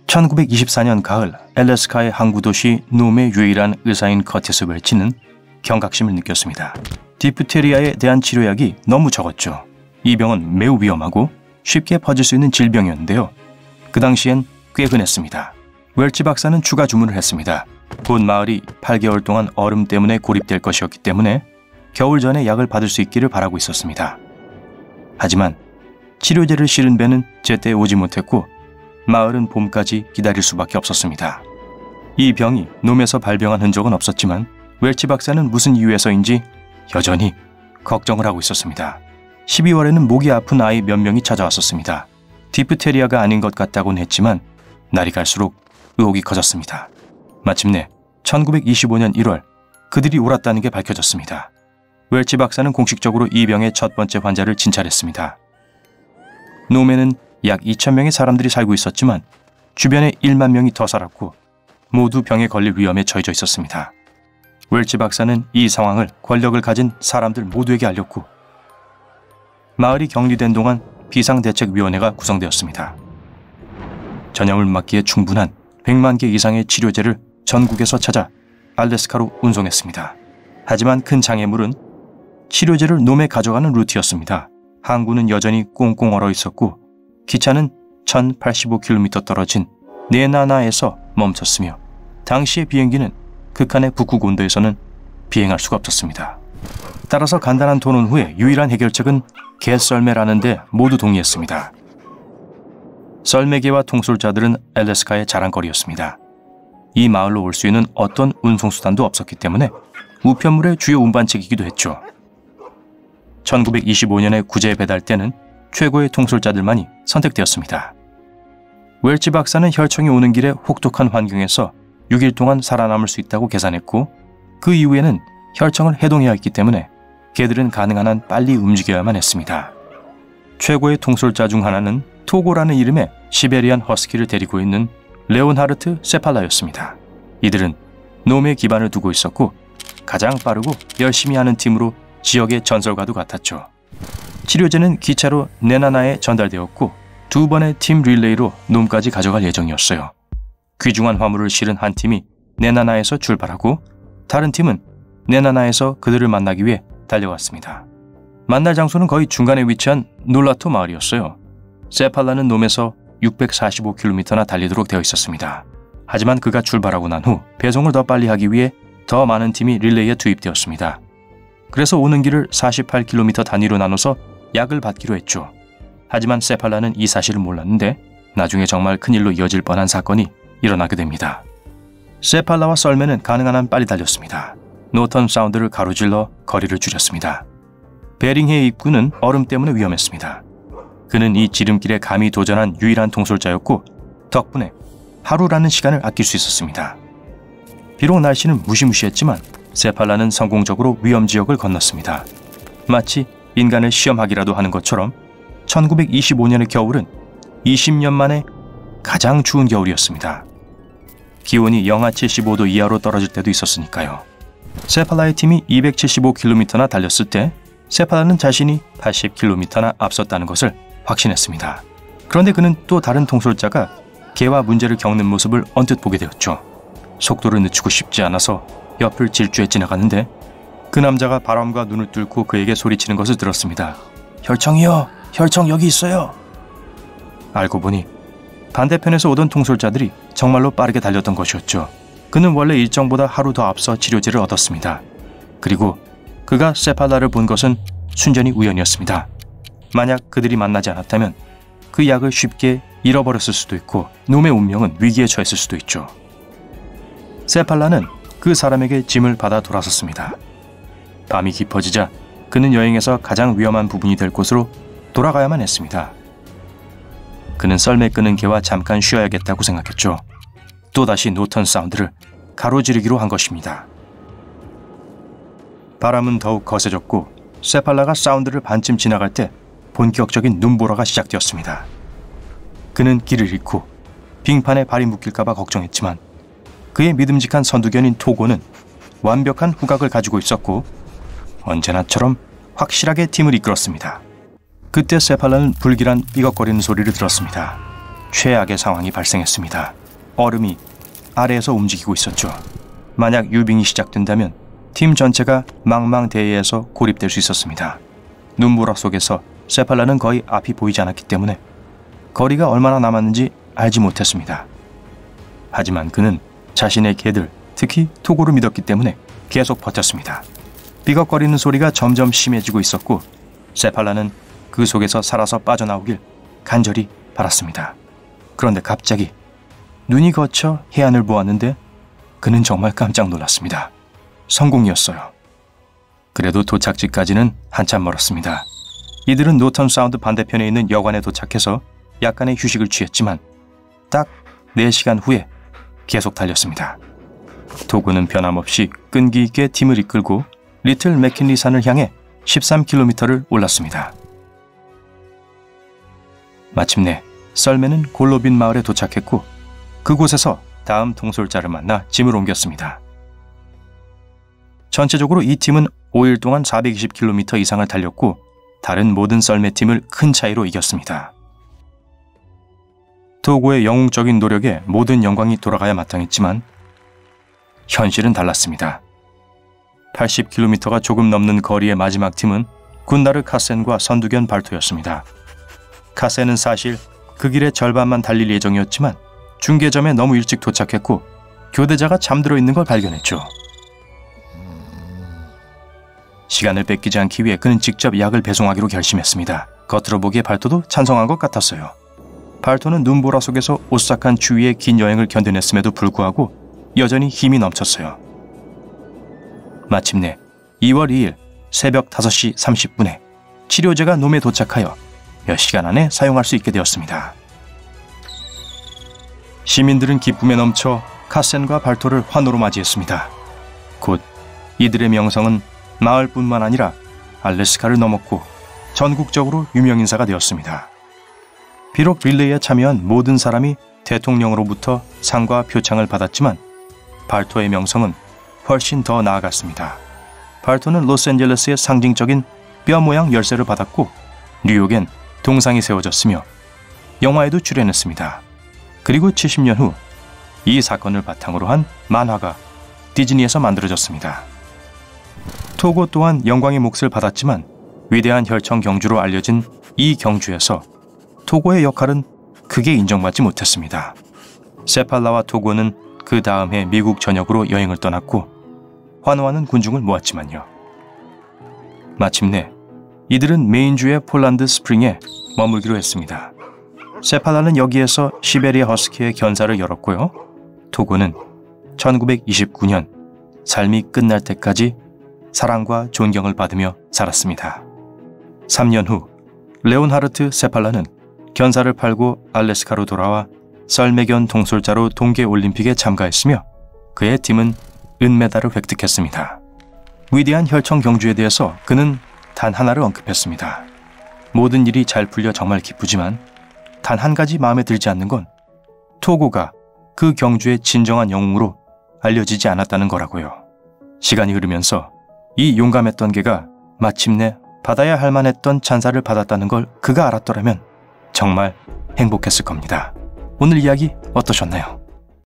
1924년 가을 알래스카의 항구 도시 놈의 유일한 의사인 커티스 웰치는 경각심을 느꼈습니다. 디프테리아에 대한 치료약이 너무 적었죠. 이 병은 매우 위험하고 쉽게 퍼질 수 있는 질병이었는데요. 그 당시엔 꽤 흔했습니다. 웰치 박사는 추가 주문을 했습니다. 곧 마을이 8개월 동안 얼음 때문에 고립될 것이었기 때문에 겨울 전에 약을 받을 수 있기를 바라고 있었습니다. 하지만 치료제를 실은 배는 제때 오지 못했고 마을은 봄까지 기다릴 수밖에 없었습니다. 이 병이 놈에서 발병한 흔적은 없었지만 웰치 박사는 무슨 이유에서인지 여전히 걱정을 하고 있었습니다. 12월에는 목이 아픈 아이 몇 명이 찾아왔었습니다. 디프테리아가 아닌 것 같다고는 했지만 날이 갈수록 의혹이 커졌습니다. 마침내 1925년 1월 그들이 옳았다는 게 밝혀졌습니다. 웰치 박사는 공식적으로 이 병의 첫 번째 환자를 진찰했습니다. 놈에는 약 2,000명의 사람들이 살고 있었지만 주변에 1만 명이 더 살았고 모두 병에 걸릴 위험에 처해져 있었습니다. 웰치 박사는 이 상황을 권력을 가진 사람들 모두에게 알렸고 마을이 격리된 동안 비상대책위원회가 구성되었습니다. 전염을 막기에 충분한 100만 개 이상의 치료제를 전국에서 찾아 알래스카로 운송했습니다. 하지만 큰 장애물은 치료제를 놈에 가져가는 루트였습니다. 항구는 여전히 꽁꽁 얼어 있었고 기차는 1085km 떨어진 네나나에서 멈췄으며 당시의 비행기는 극한의 북극 온도에서는 비행할 수가 없었습니다. 따라서 간단한 토론 후에 유일한 해결책은 개 썰매라는 데 모두 동의했습니다. 썰매개와 통솔자들은 알래스카의 자랑거리였습니다. 이 마을로 올 수 있는 어떤 운송수단도 없었기 때문에 우편물의 주요 운반책이기도 했죠. 1925년의 구제 배달 때는 최고의 통솔자들만이 선택되었습니다. 웰치 박사는 혈청이 오는 길에 혹독한 환경에서 6일 동안 살아남을 수 있다고 계산했고 그 이후에는 혈청을 해동해야 했기 때문에 개들은 가능한 한 빨리 움직여야만 했습니다. 최고의 통솔자 중 하나는 토고라는 이름의 시베리안 허스키를 데리고 있는 레온하르트 세팔라였습니다. 이들은 놈에 기반을 두고 있었고 가장 빠르고 열심히 하는 팀으로 지역의 전설과도 같았죠. 치료제는 기차로 네나나에 전달되었고 2번의 팀 릴레이로 놈까지 가져갈 예정이었어요. 귀중한 화물을 실은 한 팀이 네나나에서 출발하고 다른 팀은 네나나에서 그들을 만나기 위해 달려왔습니다. 만날 장소는 거의 중간에 위치한 놀라토 마을이었어요. 세팔라는 놈에서 645km나 달리도록 되어 있었습니다. 하지만 그가 출발하고 난 후 배송을 더 빨리 하기 위해 더 많은 팀이 릴레이에 투입되었습니다. 그래서 오는 길을 48km 단위로 나눠서 약을 받기로 했죠. 하지만 세팔라는 이 사실을 몰랐는데 나중에 정말 큰일로 이어질 뻔한 사건이 일어나게 됩니다. 세팔라와 썰매는 가능한 한 빨리 달렸습니다. 노턴 사운드를 가로질러 거리를 줄였습니다. 베링해 입구는 얼음 때문에 위험했습니다. 그는 이 지름길에 감히 도전한 유일한 통솔자였고 덕분에 하루라는 시간을 아낄 수 있었습니다. 비록 날씨는 무시무시했지만 세팔라는 성공적으로 위험지역을 건넜습니다. 마치 인간을 시험하기라도 하는 것처럼 1925년의 겨울은 20년 만에 가장 추운 겨울이었습니다. 기온이 영하 75도 이하로 떨어질 때도 있었으니까요. 세팔라의 팀이 275km나 달렸을 때 세팔라는 자신이 80km나 앞섰다는 것을 확신했습니다. 그런데 그는 또 다른 통솔자가 개와 문제를 겪는 모습을 언뜻 보게 되었죠. 속도를 늦추고 싶지 않아서 옆을 질주해 지나갔는데 그 남자가 바람과 눈을 뚫고 그에게 소리치는 것을 들었습니다. 혈청이요! 혈청 여기 있어요! 알고 보니 반대편에서 오던 통솔자들이 정말로 빠르게 달렸던 것이었죠. 그는 원래 일정보다 하루 더 앞서 치료제를 얻었습니다. 그리고 그가 세팔라를 본 것은 순전히 우연이었습니다. 만약 그들이 만나지 않았다면 그 약을 쉽게 잃어버렸을 수도 있고 놈의 운명은 위기에 처했을 수도 있죠. 세팔라는 그 사람에게 짐을 받아 돌아섰습니다. 밤이 깊어지자 그는 여행에서 가장 위험한 부분이 될 곳으로 돌아가야만 했습니다. 그는 썰매 끄는 개와 잠깐 쉬어야겠다고 생각했죠. 또다시 노턴 사운드를 가로지르기로 한 것입니다. 바람은 더욱 거세졌고 세팔라가 사운드를 반쯤 지나갈 때 본격적인 눈보라가 시작되었습니다. 그는 길을 잃고 빙판에 발이 묶일까봐 걱정했지만 그의 믿음직한 선두견인 토고는 완벽한 후각을 가지고 있었고 언제나처럼 확실하게 팀을 이끌었습니다. 그때 세팔라는 불길한 삐걱거리는 소리를 들었습니다. 최악의 상황이 발생했습니다. 얼음이 아래에서 움직이고 있었죠. 만약 유빙이 시작된다면 팀 전체가 망망대해에서 고립될 수 있었습니다. 눈보라 속에서 세팔라는 거의 앞이 보이지 않았기 때문에 거리가 얼마나 남았는지 알지 못했습니다. 하지만 그는 자신의 개들, 특히 토고를 믿었기 때문에 계속 버텼습니다. 삐걱거리는 소리가 점점 심해지고 있었고 세팔라는 그 속에서 살아서 빠져나오길 간절히 바랐습니다. 그런데 갑자기 눈이 거쳐 해안을 보았는데 그는 정말 깜짝 놀랐습니다. 성공이었어요. 그래도 도착지까지는 한참 멀었습니다. 이들은 노턴 사운드 반대편에 있는 여관에 도착해서 약간의 휴식을 취했지만 딱 4시간 후에 계속 달렸습니다. 토고는 변함없이 끈기 있게 팀을 이끌고 리틀 맥킨리 산을 향해 13km를 올랐습니다. 마침내 썰매는 골로빈 마을에 도착했고 그곳에서 다음 통솔자를 만나 짐을 옮겼습니다. 전체적으로 이 팀은 5일 동안 420km 이상을 달렸고 다른 모든 썰매팀을 큰 차이로 이겼습니다. 토고의 영웅적인 노력에 모든 영광이 돌아가야 마땅했지만 현실은 달랐습니다. 80km가 조금 넘는 거리의 마지막 팀은 군나르 카센과 선두견 발토였습니다. 카센은 사실 그 길의 절반만 달릴 예정이었지만 중계점에 너무 일찍 도착했고 교대자가 잠들어 있는 걸 발견했죠. 시간을 뺏기지 않기 위해 그는 직접 약을 배송하기로 결심했습니다. 겉으로 보기에 발토도 찬성한 것 같았어요. 발토는 눈보라 속에서 오싹한 추위의 긴 여행을 견뎌냈음에도 불구하고 여전히 힘이 넘쳤어요. 마침내 2월 2일 새벽 5시 30분에 치료제가 놈에 도착하여 몇 시간 안에 사용할 수 있게 되었습니다. 시민들은 기쁨에 넘쳐 카센과 발토를 환호로 맞이했습니다. 곧 이들의 명성은 마을뿐만 아니라 알래스카를 넘었고 전국적으로 유명인사가 되었습니다. 비록 릴레이에 참여한 모든 사람이 대통령으로부터 상과 표창을 받았지만 발토의 명성은 훨씬 더 나아갔습니다. 발토는 로스앤젤레스의 상징적인 뼈 모양 열쇠를 받았고 뉴욕엔 동상이 세워졌으며 영화에도 출연했습니다. 그리고 70년 후 이 사건을 바탕으로 한 만화가 디즈니에서 만들어졌습니다. 토고 또한 영광의 몫을 받았지만 위대한 혈청 경주로 알려진 이 경주에서 토고의 역할은 크게 인정받지 못했습니다. 세팔라와 토고는 그 다음 해 미국 전역으로 여행을 떠났고 환호하는 군중을 모았지만요. 마침내 이들은 메인주의 폴란드 스프링에 머물기로 했습니다. 세팔라는 여기에서 시베리아 허스키의 견사를 열었고요. 토고는 1929년 삶이 끝날 때까지 사랑과 존경을 받으며 살았습니다. 3년 후 레온하르트 세팔라는 견사를 팔고 알래스카로 돌아와 썰매견 동솔자로 동계올림픽에 참가했으며 그의 팀은 은메달을 획득했습니다. 위대한 혈청 경주에 대해서 그는 단 하나를 언급했습니다. 모든 일이 잘 풀려 정말 기쁘지만 단 한 가지 마음에 들지 않는 건 토고가 그 경주의 진정한 영웅으로 알려지지 않았다는 거라고요. 시간이 흐르면서 이 용감했던 개가 마침내 받아야 할 만했던 찬사를 받았다는 걸 그가 알았더라면 정말 행복했을 겁니다. 오늘 이야기 어떠셨나요?